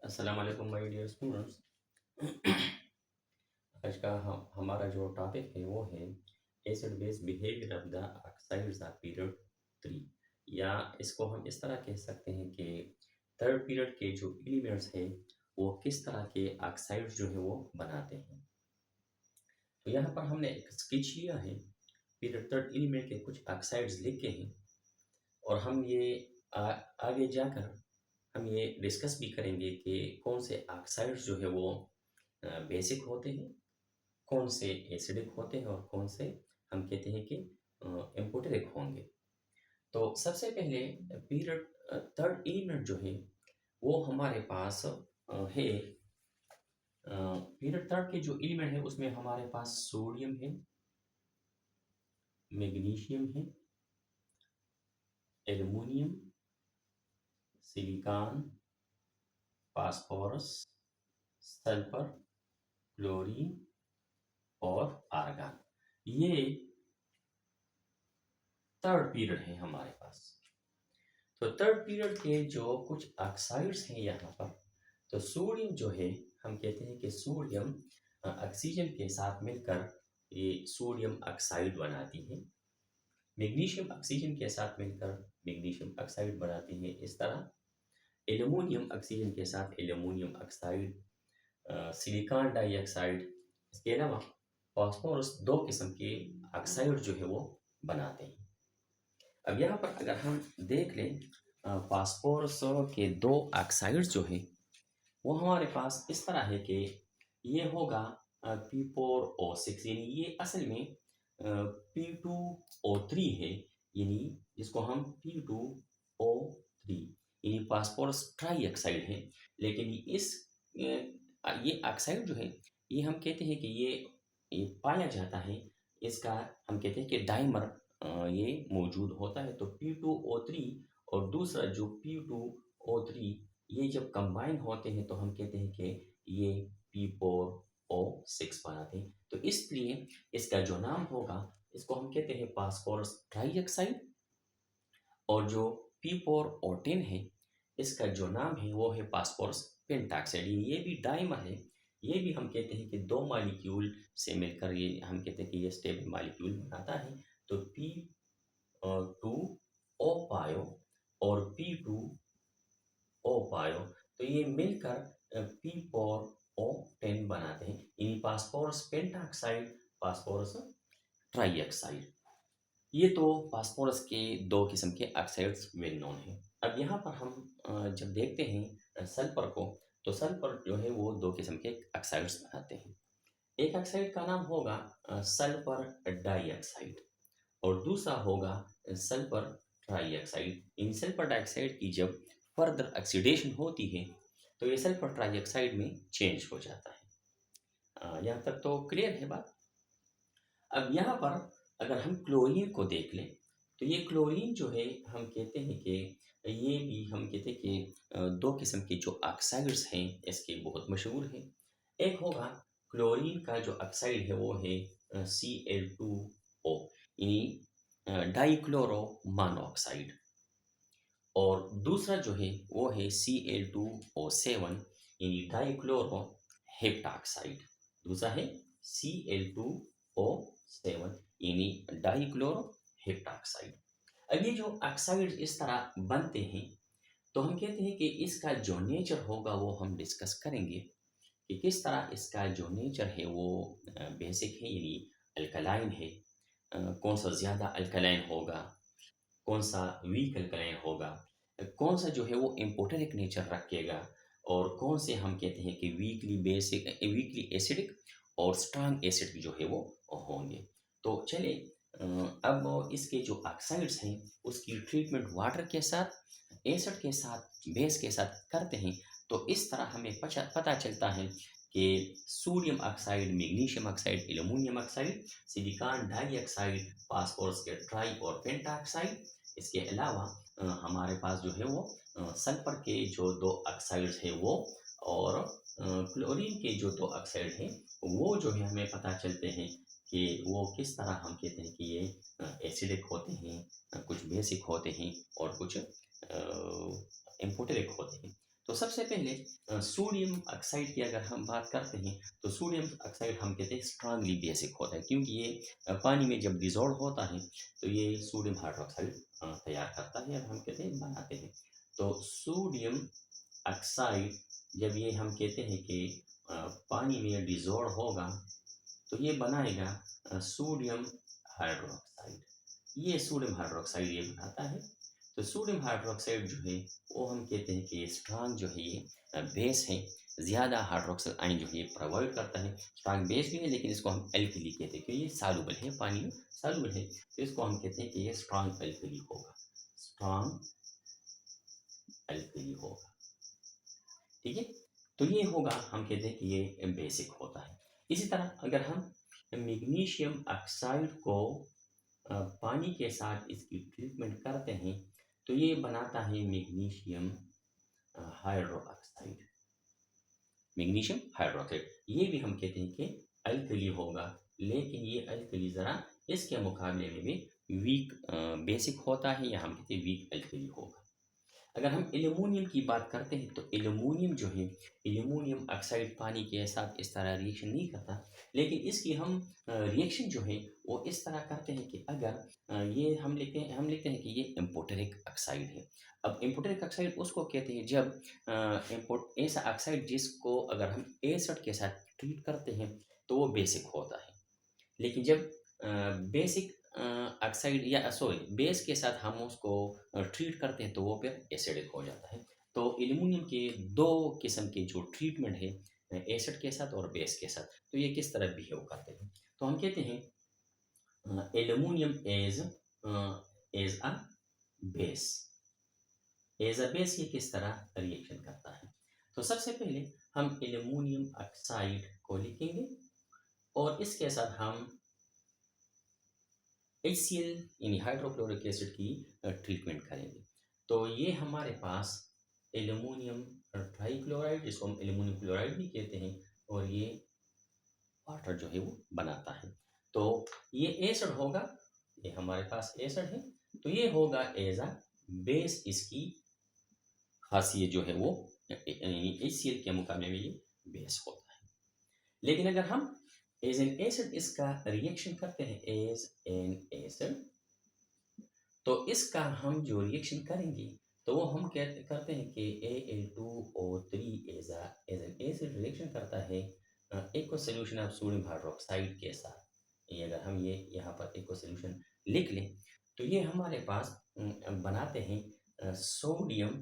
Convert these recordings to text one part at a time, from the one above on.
अस्सलाम वालेकुम my dear students. आज का हमारा जो टॉपिक है वो है acid base behaviour of the oxides of period 3, या इसको हम इस तरह कह सकते हैं कि थर्ड पीरियड के जो एलिमेंट्स हैं वो किस तरह के ऑक्साइड्स जो है वो बनाते हैं। तो यहाँ पर हमने एक स्केच लिया है, पीरियड थर्ड एलिमेंट के कुछ ऑक्साइड्स लिखे हैं और हम ये आगे जाकर हम ये डिस्कस भी करेंगे कि कौन से ऑक्साइड्स जो है वो बेसिक होते हैं, कौन से एसिडिक होते हैं और कौन से हम कहते हैं कि एम्फोटेरिक होंगे। तो सबसे पहले पीरियड थर्ड एलिमेंट जो है वो हमारे पास है। पीरियड थर्ड के जो एलिमेंट है उसमें हमारे पास सोडियम है, मैग्नीशियम है, aluminium, silicon, phosphorus, sulphur, chlorine और आर्गन। ये थर्ड पीरियड है हमारे पास। तो थर्ड पीरियड के जो कुछ ऑक्साइड्स हैं यहाँ पर, तो सोडियम जो है हम कहते हैं कि सोडियम ऑक्सीजन के साथ मिलकर ये सोडियम ऑक्साइड बनाती है। मैग्नीशियम ऑक्सीजन के साथ मिलकर मैग्नीशियम ऑक्साइड बनाती है। इस तरह एल्युमिनियम ऑक्सीजन के साथ एल्युमिनियम ऑक्साइड, सिलिकॉन डाइऑक्साइड, इसके अलावा फास्फोरस, दो किस्म के ऑक्साइड जो है वो बनाते हैं। अब यहाँ पर अगर हम देख लें, फास्फोरस के दो ऑक्साइड्स जो है वो हमारे पास इस तरह है कि ये होगा P4O6, यानी ये असल में P2O3 है, यानी जिसको हम P2O3 यानी फास्फोरस ट्राई ऑक्साइड है। लेकिन ये ऑक्साइड जो है ये हम कहते हैं कि ये पाया जाता है, इसका हम कहते हैं कि डाइमर ये मौजूद होता है। तो P2O3 और दूसरा जो P2O3 ये जब कंबाइन होते हैं तो हम कहते हैं कि ये P4O6 बनाते हैं। तो इसलिए इसका जो नाम होगा इसको हम कहते हैं फास्फोरस ट्राइऑक्साइड, और जो P4O10 है इसका जो नाम है वो है फास्फोरस पेंटाक्साइड। ये भी डाइमर है, ये भी हम कहते हैं कि दो मॉलिक्यूल से मिलकर ये हम कहते हैं कि ये स्टेबल मॉलिक्यूल बनाता है। तो P2O पायो और P2O पायो, तो ये मिलकर P4O10 बनाते हैं, यानी फास्फोरस पेंटाक्साइड, फास्फोरस ट्राइऑक्साइड। ये तो फास्फोरस के दो किस्म के ऑक्साइड्स वेल नोन हैं। अब यहाँ पर हम जब देखते हैं सल्फर को, तो सल्फर जो है वो दो किस्म के ऑक्साइड्स बनाते हैं। एक ऑक्साइड का नाम होगा सल्फर डाइऑक्साइड और दूसरा होगा सल्फर ट्राइऑक्साइड। इन सल्फर डाइऑक्साइड की जब फर्दर ऑक्सीडेशन होती है तो ये सल्फर ट्राइऑक्साइड में चेंज हो जाता है। यहाँ तक तो क्लियर है बात। अब यहाँ पर अगर हम क्लोरीन को देख लें, तो ये क्लोरीन जो है हम कहते हैं कि ये भी हम कहते हैं कि दो किस्म के जो ऑक्साइड्स हैं इसके बहुत मशहूर हैं। एक होगा क्लोरीन का जो ऑक्साइड है वो है Cl2O, यानी डाइक्लोरो मोनोऑक्साइड, और दूसरा जो है वो है Cl2O7 यानी डाइक्लोरो हेप्टाक्साइड। दूसरा है Cl2O7 यानी डाइक्लोरो हेप्टाक्साइड। अब ये जो ऑक्साइड इस तरह बनते हैं तो हम कहते हैं कि इसका जो नेचर होगा वो हम डिस्कस करेंगे कि किस तरह इसका जो नेचर है वो बेसिक है यानी अल्कलाइन है। कौन सा ज़्यादा अल्कलाइन होगा, कौन सा वीक अल्कलाइन होगा, कौन सा जो है वो एम्फोटेरिक नेचर रखेगा, और कौन से हम कहते हैं कि वीकली एसिडिक और स्ट्रांग एसिड जो है वो होंगे। तो चले अब इसके जो ऑक्साइड्स हैं उसकी ट्रीटमेंट वाटर के साथ, एसिड के साथ, बेस के साथ करते हैं। तो इस तरह हमें पता चलता है कि sodium oxide, magnesium oxide, aluminium oxide, silicon dioxide, phosphorus के ट्राई और पेंटाऑक्साइड, इसके अलावा हमारे पास जो है वो सल्फर के जो दो ऑक्साइड्स हैं वो, और क्लोरीन के जो दो ऑक्साइड हैं वो जो है हमें पता चलते हैं कि वो किस तरह हम कहते हैं कि ये एसिडिक होते हैं, कुछ बेसिक होते हैं और कुछ एम्फोटेरिक होते हैं। तो तो सबसे पहले सोडियम ऑक्साइड की अगर हम बात करते हैं तो सोडियम ऑक्साइड हम कहते हैं स्ट्रांगली बेसिक होता है, क्योंकि ये पानी में जब डिजोल्व होता है तो ये सोडियम हाइड्रोक्साइड तैयार करता है और हम कहते हैं बनाते हैं। तो सोडियम ऑक्साइड जब ये हम कहते हैं कि पानी में डिजोल्व होगा तो ये बनाएगा सोडियम हाइड्रोक्साइड। ये सोडियम हाइड्रोक्साइड ये बनाता है। तो सोडियम हाइड्रोक्साइड जो है वो हम कहते हैं कि ये स्ट्रांग जो है ये बेस है। ज़्यादा हाइड्रोक्साइड आयन जो है ये प्रोवाइड करता है। स्ट्रांग बेस भी है लेकिन इसको हम एल्कली कहते हैं, क्योंकि ये सॉल्युबल है, पानी में सॉल्युबल है, तो इसको हम कहते हैं कि ये स्ट्रांग एल्कली होगा, स्ट्रांग एल्कली होगा। ठीक है, तो ये होगा, हम कहते हैं कि ये बेसिक होता है। इसी तरह अगर हम मैग्नीशियम ऑक्साइड को पानी के साथ इसकी ट्रीटमेंट करते हैं तो ये बनाता है मैग्नीशियम हाइड्रोक्साइड। मैग्नीशियम हाइड्रोक्साइड ये भी हम कहते हैं कि अल्कली होगा, लेकिन ये अल्कली ज़रा इसके मुकाबले में भी वीक बेसिक होता है, या हम कहते हैं वीक अल्कली होगा। अगर हम एल्युमिनियम की बात करते हैं तो एल्युमिनियम जो है, एल्युमिनियम ऑक्साइड पानी के साथ इस तरह रिएक्शन नहीं करता, लेकिन इसकी हम रिएक्शन जो है वो इस तरह करते हैं कि अगर ये हम लिखते हैं कि ये एम्फोटेरिक ऑक्साइड है। अब एम्फोटेरिक ऑक्साइड उसको कहते हैं जब ऐसा ऑक्साइड जिसको अगर हम एसिड के साथ ट्रीट करते हैं तो वो बेसिक होता है, लेकिन जब बेसिक ऑक्साइड या सॉरी बेस के साथ हम उसको ट्रीट करते हैं तो वो फिर एसिडिक हो जाता है। तो एल्युमिनियम के दो किस्म के जो ट्रीटमेंट है एसिड के साथ और बेस के साथ, तो ये किस तरह बिहेव करते हैं। तो हम कहते हैं aluminium as a base. As a base ये किस तरह रिएक्शन करता है। तो सबसे पहले हम एल्युमिनियम ऑक्साइड को लिखेंगे और इसके साथ हम HCl यानी हाइड्रोक्लोरिक एसिड की ट्रीटमेंट करेंगे। तो ये हमारे पास एल्युमिनियम ट्राइक्लोराइड, जिसको हम एल्युमिनियम क्लोराइड भी कहते हैं, और ये वाटर जो है वो बनाता है। तो ये एसिड होगा, ये हमारे पास एसिड है, तो ये होगा एज अ बेस। इसकी खासियत जो है वो HCl के मुकाबले में ये बेस होता है। लेकिन अगर हम एज एन एसिड इसका रिएक्शन करते हैं एज एन एसिड, तो इसका हम जो रिएक्शन करेंगे तो वो हम करते हैं कि Al2O3 as an acid reaction करता है aqueous solution of sodium hydroxide के साथ। ये अगर हम ये यहाँ पर एक्व सोल्यूशन लिख लें तो ये हमारे पास बनाते हैं सोडियम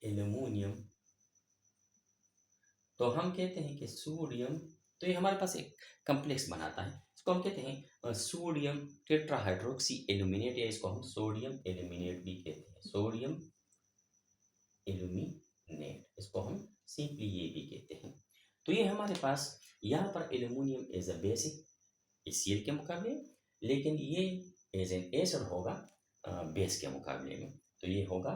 एल्युमिनियम। तो हम कहते हैं कि सोडियम, तो ये हमारे पास एक कम्प्लेक्स बनाता है, इसको हम कहते हैं सोडियम टेट्राहाइड्रोक्सी एल्यूमिनेट, या इसको हम सोडियम एल्यूमिनेट भी कहते हैं, सोडियम एल्यूमिनेट, इसको हम सिंपली ये भी कहते हैं। तो ये हमारे पास यहाँ पर aluminium as a basic HCl के मुकाबले, लेकिन ये एज एन एसिड होगा बेस के मुकाबले में, तो ये होगा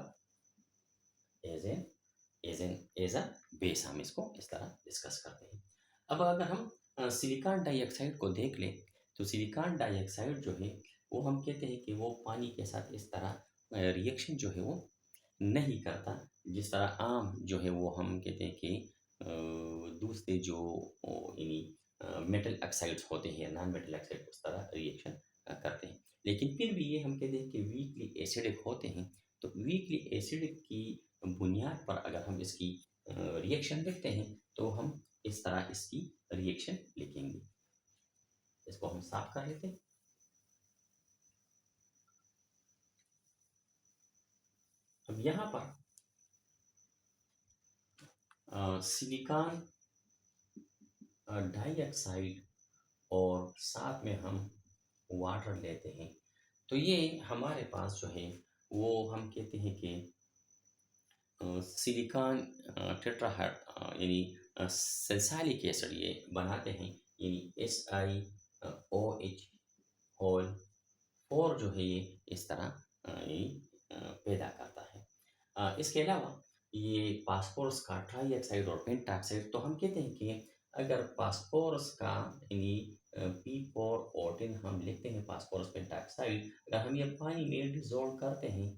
एज अ बेस। हम इसको इस तरह डिस्कस करते हैं। अब अगर हम सिलिकॉन डाइऑक्साइड को देख लें तो सिलिकॉन डाइऑक्साइड जो है वो हम कहते हैं कि वो पानी के साथ इस तरह रिएक्शन जो है वो नहीं करता, जिस तरह आम जो है वो हम कहते हैं कि दूसरे जो यानी मेटल ऑक्साइड्स होते हैं, नॉन मेटल ऑक्साइड उस तरह रिएक्शन करते हैं। लेकिन फिर भी ये हम कहते हैं कि वीकली एसिडिक होते हैं। तो वीकली एसिडिक की बुनियाद पर अगर हम इसकी रिएक्शन लिखते हैं तो हम इस तरह इसकी रिएक्शन लिखेंगे। इसको हम साफ कर लेते हैं। अब यहाँ पर सिलिकॉन डाइऑक्साइड और साथ में हम वाटर लेते हैं, तो ये हमारे पास जो है वो हम कहते हैं कि सिलिकॉन टेट्राहाइड यानी सल्फ्यूरिक एसिड ये बनाते हैं, यानी SiOH होल 4 जो है ये इस तरह ये पैदा करता है। इसके अलावा ये फास्फोरस का ट्राईऑक्साइड और पेंटाऑक्साइड, तो हम कहते हैं कि अगर फास्फोरस का यानी P4O10 हम लिखते हैं फास्फोरस पेंटाऑक्साइड, अगर हम ये पानी में डिजोल्व करते हैं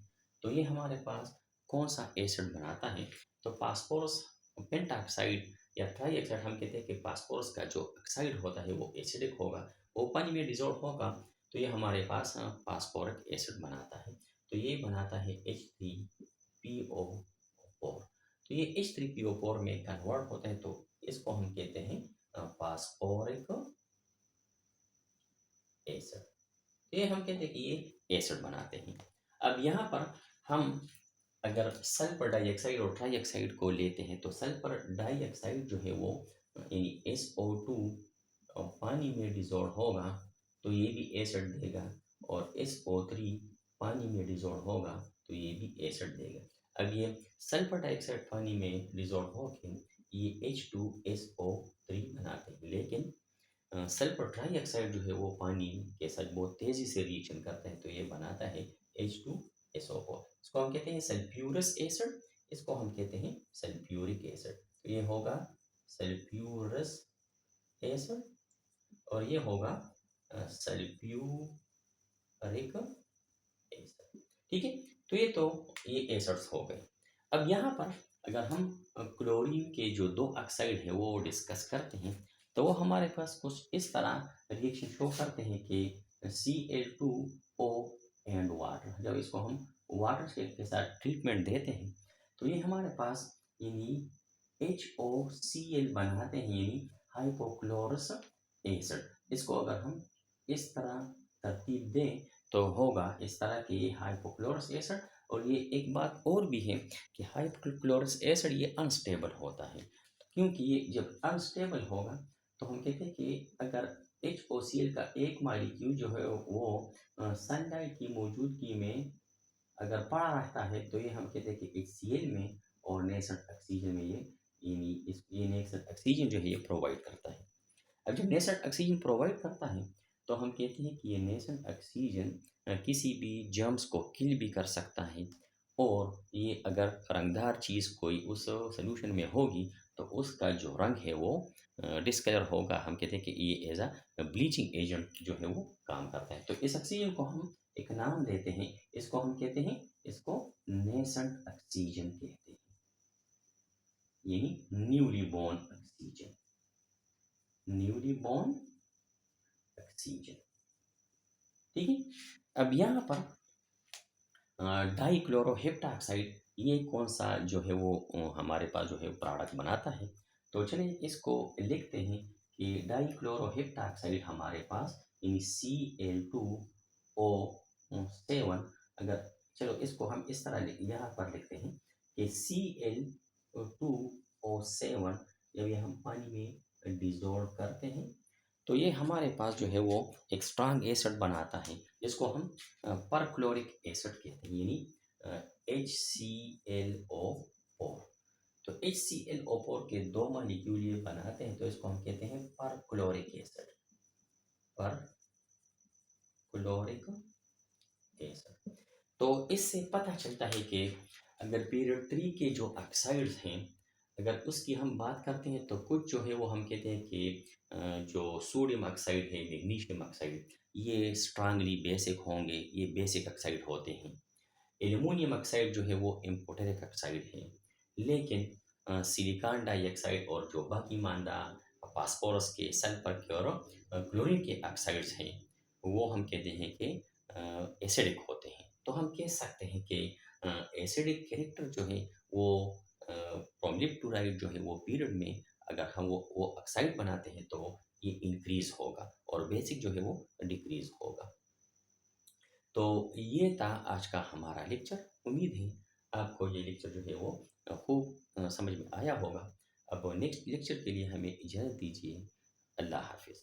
तो ये हमारे पास कौन सा एसिड बनाता है। तो फास्फोरस पेंटाऑक्साइड या ट्राई ऑक्साइड, हम कहते हैं कि फास्फोरस का जो ऑक्साइड होता है वो एसिडिक होगा, वो पानी में डिजोल्व होगा, तो ये हमारे पास फास्फोरिक एसिड बनाता है। तो ये बनाता है H3PO4। तो ये H3PO4 में कन्वर्ट होता है, तो इसको हम कहते हैं फास्फोरिक एसिड। ये हम कहते हैं कि ये एसिड बनाते हैं। अब यहाँ पर हम अगर सल्फर डाइऑक्साइड और ट्राइऑक्साइड को लेते हैं, तो सल्फर डाइऑक्साइड जो है वो यानी SO2 पानी में डिजोल्व होगा, तो ये भी एसिड देगा, और SO3 पानी में डिजोल्व होगा, तो ये भी एसिड देगा। अब ये सल्फर डाइऑक्साइड पानी में डिजोल्व होकर ये H2SO3 बनाते हैं, लेकिन सल्फर ट्राइऑक्साइड जो है वो पानी के साथ बहुत तेज़ी से रिएक्शन करता है, तो ये बनाता है H2SO4। इसको हम कहते हैं सल्फ्यूरस एसिड, इसको हम कहते हैं सल्फ्यूरिक एसिड। तो ये होगा सल्फ्यूरस एसिड और ये होगा सल्फ्यूरिक एसिड। ठीक है, तो ये एसिड्स हो गए। अब यहाँ पर अगर हम क्लोरीन के जो दो ऑक्साइड है वो डिस्कस करते हैं, तो वो हमारे पास कुछ इस तरह रिएक्शन शो करते हैं कि Cl2O एंड वाटर, जब इसको हम वाटर के साथ ट्रीटमेंट देते हैं, तो ये हमारे पास यानी HOCl बनाते हैं, यानी हाइपोक्लोरस एसिड। इसको अगर हम इस तरह तरतीब दें तो होगा इस तरह की हाइपोक्लोरस एसिड। और ये एक बात और भी है कि हाइपोक्लोरस एसिड ये अनस्टेबल होता है, क्योंकि ये जब अनस्टेबल होगा तो हम कहते हैं कि अगर HOCl का एक मॉलिक्यूल जो है वो सनलाइट की मौजूदगी में अगर पड़ा रहता है, तो ये हम कहते हैं कि HCl में और नेसेंट ऑक्सीजन में ये नेसेंट ऑक्सीजन जो है ये प्रोवाइड करता है। अब जब नेसेंट ऑक्सीजन प्रोवाइड करता है, तो हम कहते हैं कि ये नेसेंट ऑक्सीजन किसी भी जर्म्स को किल भी कर सकता है, और ये अगर रंगदार चीज़ कोई उस सॉल्यूशन में होगी तो उसका जो रंग है वो डिस्कलर होगा। हम कहते हैं कि ये एज अ ब्लीचिंग एजेंट जो है वो काम करता है। तो इस ऑक्सीजन को हम एक नाम देते हैं, इसको हम कहते हैं, इसको नेसेंट ऑक्सीजन कहते हैं, यानी newly born oxygen, newly born oxygen. ठीक है, अब यहाँ पर डाइक्लोरोहेप्टाक्साइड ये कौन सा जो है वो हमारे पास जो है प्रोडक्ट बनाता है। तो चलिए इसको लिखते हैं कि डाइक्लोरोहेप्टाक्साइड हमारे पास यानी Cl2O7, अगर चलो इसको हम इस तरह यहाँ पर लिखते हैं कि Cl2O7 जब ये हम पानी में डिजोल्व करते हैं, तो ये हमारे पास जो है वो एक स्ट्रांग एसिड बनाता है, जिसको हम परक्लोरिक एसिड कहते हैं, यानी HClO4। तो HClO4 के दो मॉलिक्यूल ये बनाते हैं, तो इसको हम कहते हैं परक्लोरिक एसिड, परक्लोरिक एसिड। तो इससे पता चलता है कि अगर पीरियड 3 के जो ऑक्साइड्स हैं, अगर उसकी हम बात करते हैं, तो कुछ जो है वो हम कहते हैं कि जो सोडियम ऑक्साइड है, मैग्नीशियम ऑक्साइड, ये स्ट्रांगली बेसिक होंगे, ये बेसिक ऑक्साइड होते हैं। एल्युमिनियम ऑक्साइड जो है वो एम्फोटेरिक ऑक्साइड है, लेकिन सिलिकॉन डाइऑक्साइड और जो बाकी मानदा फास्फोरस के, सल्फर के और क्लोरीन के ऑक्साइड्स हैं, वो हम कहते हैं कि एसिडिक होते हैं। तो हम कह सकते हैं कि एसिडिक कैरेक्टर जो है वो फ्रॉम लेफ्ट टू राइट जो है वो पीरियड में अगर हम वो ऑक्साइड बनाते हैं, तो ये इंक्रीज होगा और बेसिक जो है वो डिक्रीज होगा। तो ये था आज का हमारा लेक्चर। उम्मीद है आपको ये लेक्चर जो है वो खूब समझ में आया होगा। अब नेक्स्ट लेक्चर के लिए हमें इजाज़त दीजिए। अल्लाह हाफिज़।